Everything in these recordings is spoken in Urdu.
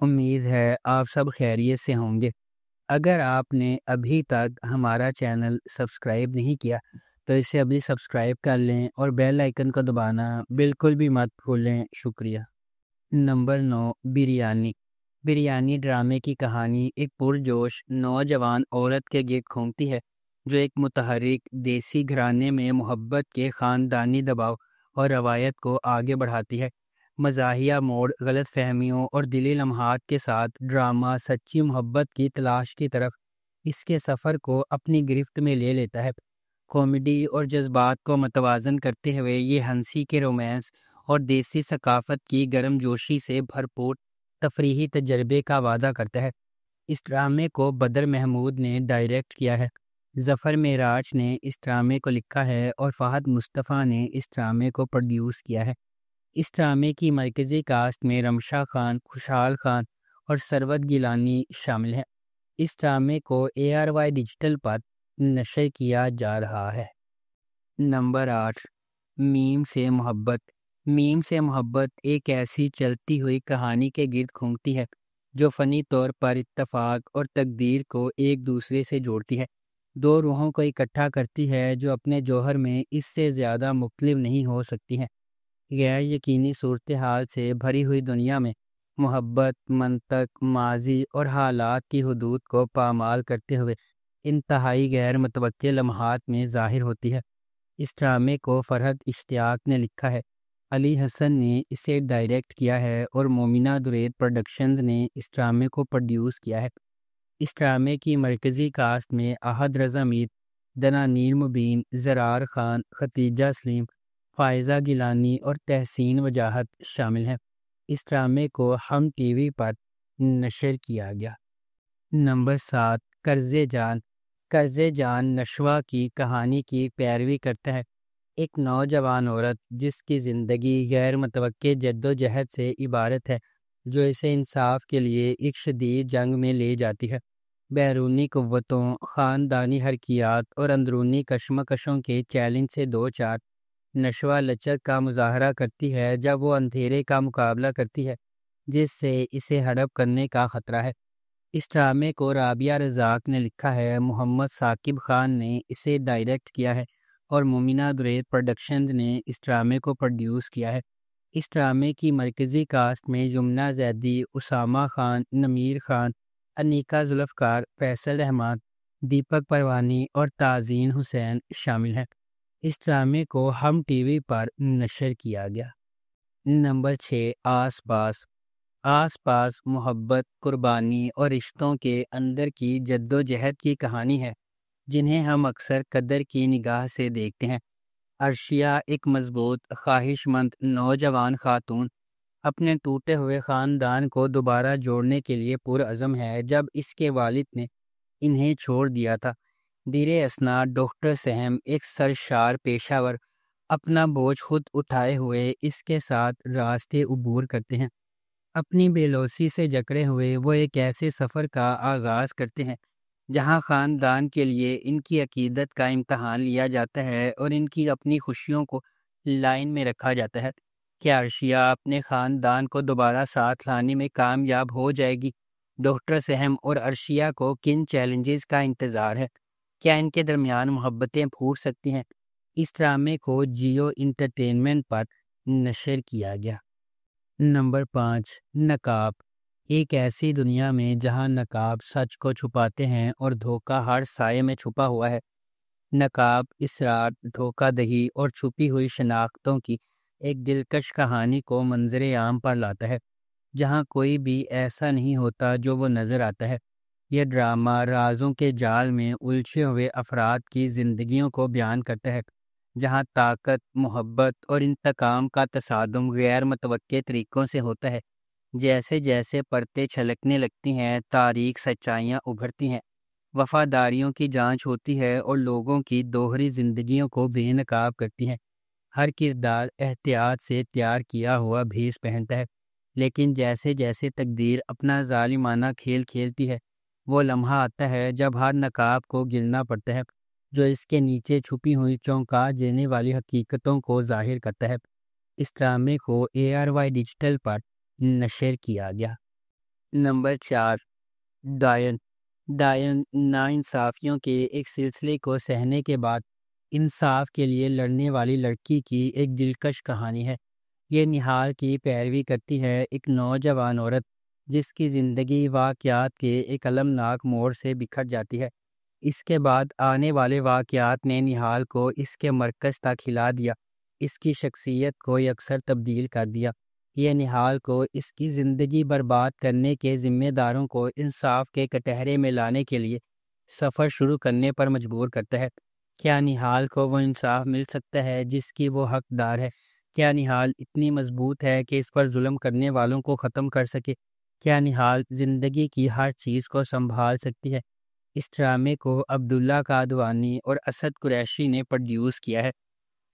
امید ہے آپ سب خیریت سے ہوں گے۔ اگر آپ نے ابھی تک ہمارا چینل سبسکرائب نہیں کیا تو اسے ابھی سبسکرائب کر لیں اور بیل آئیکن کو دبانا بالکل بھی مت بھولیں۔ شکریہ۔ نمبر 9، بریانی۔ بریانی ڈرامے کی کہانی ایک پرجوش نوجوان عورت کے گرد گھومتی ہے جو ایک متحرک دیسی گھرانے میں محبت کے خاندانی دباؤ اور روایت کو آگے بڑھاتی ہے۔ مزاحیہ موڑ، غلط فہمیوں اور دلی لمحات کے ساتھ ڈرامہ سچی محبت کی تلاش کی طرف اس کے سفر کو اپنی گرفت میں لے لیتا ہے۔ کامیڈی اور جذبات کو متوازن کرتے ہوئے یہ ہنسی کے رومانس اور دیسی ثقافت کی گرم جوشی سے بھرپور تفریحی تجربے کا وعدہ کرتا ہے۔ اس ڈرامے کو بدر محمود نے ڈائریکٹ کیا ہے، ظفر معراج نے اس ڈرامے کو لکھا ہے اور فہد مصطفیٰ نے اس ڈرامے کو پروڈیوس کیا ہے۔ اس ڈرامے کی مرکزی کاسٹ میں رمشا خان، خوشحال خان اور ثروت گیلانی شامل ہیں۔ اس ڈرامے کو ARY ڈیجیٹل پر نشر کیا جا رہا ہے۔ نمبر 8، میم سے محبت۔ میم سے محبت ایک ایسی چلتی ہوئی کہانی کے گرد گھومتی ہے جو فنی طور پر اتفاق اور تقدیر کو ایک دوسرے سے جوڑتی ہے، دو روحوں کو اکٹھا کرتی ہے جو اپنے جوہر میں اس سے زیادہ مختلف نہیں ہو سکتی ہیں۔ غیر یقینی صورتحال سے بھری ہوئی دنیا میں محبت منطق، ماضی اور حالات کی حدود کو پامال کرتے ہوئے انتہائی غیر متوقع لمحات میں ظاہر ہوتی ہے۔ اس ڈرامے کو فرحت اشتیاق نے لکھا ہے، علی حسن نے اسے ڈائریکٹ کیا ہے اور مومنہ درید پروڈکشنز نے اس ڈرامے کو پروڈیوس کیا ہے۔ اس ڈرامے کی مرکزی کاسٹ میں احد رضا میر، دنانیر مبین، زرار خان، ختیجہ سلیم، فائزہ گیلانی اور تحسین وجاہت شامل ہیں۔ اس ڈرامے کو ہم TV پر نشر کیا گیا۔ نمبر 7، قرض جان۔ قرض جان نشوہ کی کہانی کی پیروی کرتا ہے، ایک نوجوان عورت جس کی زندگی غیر متوقع جدوجہد سے عبارت ہے جو اسے انصاف کے لیے ایک شدید جنگ میں لے جاتی ہے۔ بیرونی قوتوں، خاندانی حرکیات اور اندرونی کشمکشوں کے چیلنج سے دو چار نشوہ لچک کا مظاہرہ کرتی ہے جب وہ اندھیرے کا مقابلہ کرتی ہے جس سے اسے ہڑپ کرنے کا خطرہ ہے۔ اس ڈرامے کو رابعہ رزاق نے لکھا ہے، محمد ثاقب خان نے اسے ڈائریکٹ کیا ہے اور مومنہ درید پروڈکشنز نے اس ڈرامے کو پروڈیوس کیا ہے۔ اس ڈرامے کی مرکزی کاسٹ میں یمنہ زیدی، اسامہ خان، نمیر خان، انیکا ذوالفقار، فیصل احمد، دیپک پروانی اور تازین حسین شامل ہیں۔ اس ڈرامے کو ہم TV پر نشر کیا گیا۔ نمبر 6، آس پاس۔ آس پاس محبت، قربانی اور رشتوں کے اندر کی جدوجہد کی کہانی ہے جنہیں ہم اکثر قدر کی نگاہ سے دیکھتے ہیں۔ عرشیہ ایک مضبوط، خواہش مند نوجوان خاتون اپنے ٹوٹے ہوئے خاندان کو دوبارہ جوڑنے کے لیے پرعزم ہے جب اس کے والد نے انہیں چھوڑ دیا تھا۔ دیر اثنا ڈاکٹر سہم ایک سرشار پیشہ ور اپنا بوجھ خود اٹھائے ہوئے اس کے ساتھ راستے عبور کرتے ہیں۔ اپنی بے لوثی سے جکڑے ہوئے وہ ایک ایسے سفر کا آغاز کرتے ہیں جہاں خاندان کے لیے ان کی عقیدت کا امتحان لیا جاتا ہے اور ان کی اپنی خوشیوں کو لائن میں رکھا جاتا ہے۔ کیا عرشیہ اپنے خاندان کو دوبارہ ساتھ لانے میں کامیاب ہو جائے گی؟ ڈاکٹر سہم اور عرشیہ کو کن چیلنجز کا انتظار ہے؟ کیا ان کے درمیان محبتیں پھوٹ سکتی ہیں؟ اس ڈرامے کو جیو انٹرٹینمنٹ پر نشر کیا گیا۔ نمبر 5، نقاب۔ ایک ایسی دنیا میں جہاں نقاب سچ کو چھپاتے ہیں اور دھوکہ ہر سائے میں چھپا ہوا ہے۔ نقاب اسرار، دھوکہ دہی اور چھپی ہوئی شناختوں کی ایک دلکش کہانی کو منظر عام پر لاتا ہے جہاں کوئی بھی ایسا نہیں ہوتا جو وہ نظر آتا ہے۔ یہ ڈرامہ رازوں کے جال میں الجھے ہوئے افراد کی زندگیوں کو بیان کرتا ہے جہاں طاقت، محبت اور انتقام کا تصادم غیر متوقع طریقوں سے ہوتا ہے۔ جیسے جیسے پرتیں چھلکنے لگتی ہیں، تاریک سچائیاں ابھرتی ہیں، وفاداریوں کی جانچ ہوتی ہے اور لوگوں کی دوہری زندگیوں کو بے نقاب کرتی ہیں۔ ہر کردار احتیاط سے تیار کیا ہوا بھیس پہنتا ہے، لیکن جیسے جیسے تقدیر اپنا ظالمانہ کھیل کھیلتی ہے وہ لمحہ آتا ہے جب ہر نقاب کو گرنا پڑتا ہے جو اس کے نیچے چھپی ہوئی چونکا دینے والی حقیقتوں کو ظاہر کرتا ہے۔ اس ڈرامے کو ARY ڈیجیٹل پر نشر کیا گیا۔ نمبر 4، ڈائن۔ ڈائن ناانصافیوں کے ایک سلسلے کو سہنے کے بعد انصاف کے لیے لڑنے والی لڑکی کی ایک دلکش کہانی ہے۔ یہ نہال کی پیروی کرتی ہے، ایک نوجوان عورت جس کی زندگی واقعات کے ایک المناک موڑ سے بکھر جاتی ہے۔ اس کے بعد آنے والے واقعات نے نہال کو اس کے مرکز تک ہلا دیا، اس کی شخصیت کو یکسر تبدیل کر دیا۔ یہ نہال کو اس کی زندگی برباد کرنے کے ذمہ داروں کو انصاف کے کٹہرے میں لانے کے لیے سفر شروع کرنے پر مجبور کرتا ہے۔ کیا نہال کو وہ انصاف مل سکتا ہے جس کی وہ حقدار ہے؟ کیا نہال اتنی مضبوط ہے کہ اس پر ظلم کرنے والوں کو ختم کر سکے؟ کیا نہال زندگی کی ہر چیز کو سنبھال سکتی ہے؟ اس ڈرامے کو عبداللہ قادوانی اور اسد قریشی نے پروڈیوس کیا ہے۔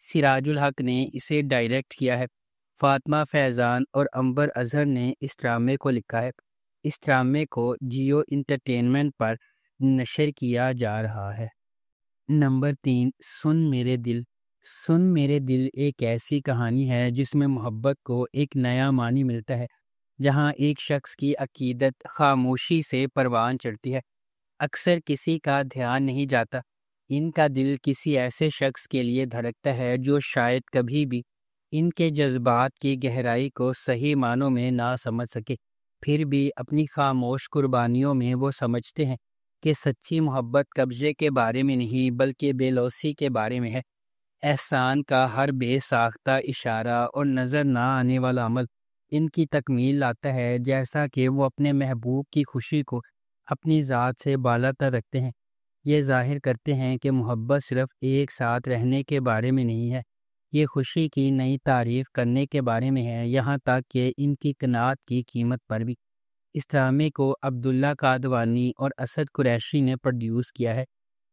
سراج الحق نے اسے ڈائریکٹ کیا ہے۔ فاطمہ فیضان اور عنبر اظہر نے اس ڈرامے کو لکھا ہے۔ اس ڈرامے کو جیو انٹرٹینمنٹ پر نشر کیا جا رہا ہے۔ نمبر 3، سن میرے دل۔ سن میرے دل ایک ایسی کہانی ہے جس میں محبت کو ایک نیا معنی ملتا ہے، جہاں ایک شخص کی عقیدت خاموشی سے پروان چڑھتی ہے۔ اکثر کسی کا دھیان نہیں جاتا، ان کا دل کسی ایسے شخص کے لیے دھڑکتا ہے جو شاید کبھی بھی ان کے جذبات کی گہرائی کو صحیح معنوں میں نہ سمجھ سکے، پھر بھی اپنی خاموش قربانیوں میں وہ سمجھتے ہیں کہ سچی محبت قبضے کے بارے میں نہیں بلکہ بے لوثی کے بارے میں ہے۔ احسان کا ہر بے ساختہ اشارہ اور نظر نہ آنے والا عمل ان کی تکمیل لاتا ہے، جیسا کہ وہ اپنے محبوب کی خوشی کو اپنی ذات سے بالاتر رکھتے ہیں۔ یہ ظاہر کرتے ہیں کہ محبت صرف ایک ساتھ رہنے کے بارے میں نہیں ہے، یہ خوشی کی نئی تعریف کرنے کے بارے میں ہے، یہاں تک کہ ان کی قناعت کی قیمت پر بھی۔ اس ڈرامے کو عبداللہ قادوانی اور اسد قریشی نے پروڈیوس کیا ہے۔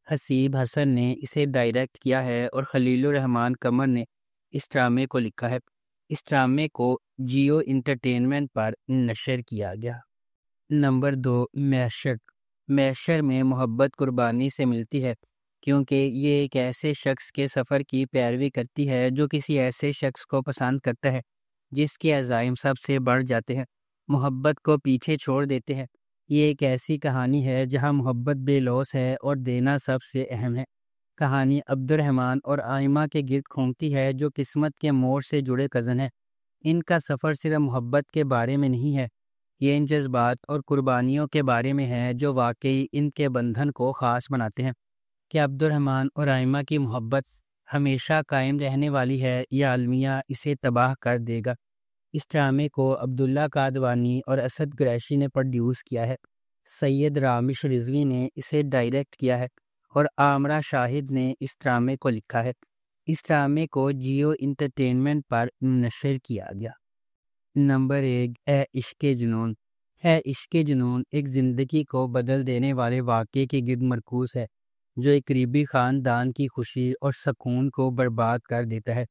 حسیب حسن نے اسے ڈائریکٹ کیا ہے اور خلیل الرحمن قمر نے اس ڈرامے کو لکھا ہے۔ اس ڈرامے کو جیو انٹرٹینمنٹ پر نشر کیا گیا۔ نمبر 2، معشر۔ معشر میں محبت قربانی سے ملتی ہے، کیونکہ یہ ایک ایسے شخص کے سفر کی پیروی کرتی ہے جو کسی ایسے شخص کو پسند کرتا ہے جس کے عزائم سب سے بڑھ جاتے ہیں، محبت کو پیچھے چھوڑ دیتے ہیں۔ یہ ایک ایسی کہانی ہے جہاں محبت بے لوث ہے اور دینا سب سے اہم ہے۔ کہانی عبد الرحمن اور آئمہ کے گرد گھومتی ہے جو قسمت کے موڑ سے جڑے کزن ہیں۔ ان کا سفر صرف محبت کے بارے میں نہیں ہے، یہ ان جذبات اور قربانیوں کے بارے میں ہے جو واقعی ان کے بندھن کو خاص بناتے ہیں۔ کہ عبد الرحمن اور آئمہ کی محبت ہمیشہ قائم رہنے والی ہے یا المیہ اسے تباہ کر دے گا؟ اس ڈرامے کو عبداللہ قادوانی اور اسد قریشی نے پروڈیوس کیا ہے۔ سید رامش رضوی نے اسے ڈائریکٹ کیا ہے اور عامرہ شاہد نے اس ڈرامے کو لکھا ہے۔ اس ڈرامے کو جیو انٹرٹینمنٹ پر نشر کیا گیا۔ نمبر 1، اے عشق جنون۔ ہے عشق جنون ایک زندگی کو بدل دینے والے واقعے کی گرد مرکوز ہے جو ایک قریبی خاندان کی خوشی اور سکون کو برباد کر دیتا ہے۔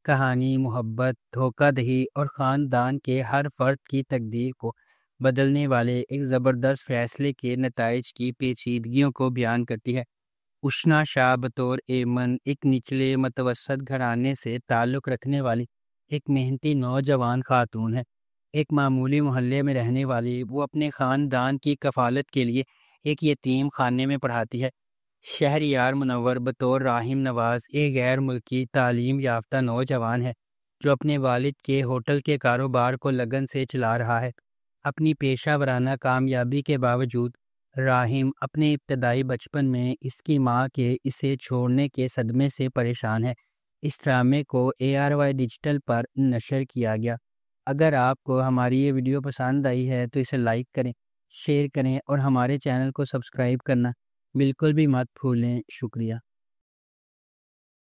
کہانی محبت، دھوکہ دہی اور خاندان کے ہر فرد کی تقدیر کو بدلنے والے ایک زبردست فیصلے کے نتائج کی پیچیدگیوں کو بیان کرتی ہے۔ اشنا شاہ بطور ایمن ایک نچلے متوسط گھرانے سے تعلق رکھنے والی ایک محنتی نوجوان خاتون ہے۔ ایک معمولی محلے میں رہنے والی وہ اپنے خاندان کی کفالت کے لیے ایک یتیم خانے میں پڑھاتی ہے۔ شہریار منور بطور راہم نواز ایک غیر ملکی تعلیم یافتہ نوجوان ہے جو اپنے والد کے ہوٹل کے کاروبار کو لگن سے چلا رہا ہے۔ اپنی پیشہ ورانہ کامیابی کے باوجود راہم اپنے ابتدائی بچپن میں اس کی ماں کے اسے چھوڑنے کے صدمے سے پریشان ہے۔ اس ڈرامے کو ARY ڈیجیٹل پر نشر کیا گیا۔ اگر آپ کو ہماری یہ ویڈیو پسند آئی ہے تو اسے لائک کریں، شیئر کریں اور ہمارے چینل کو سبسکرائب کرنا بالکل بھی مت بھولیں۔ شکریہ۔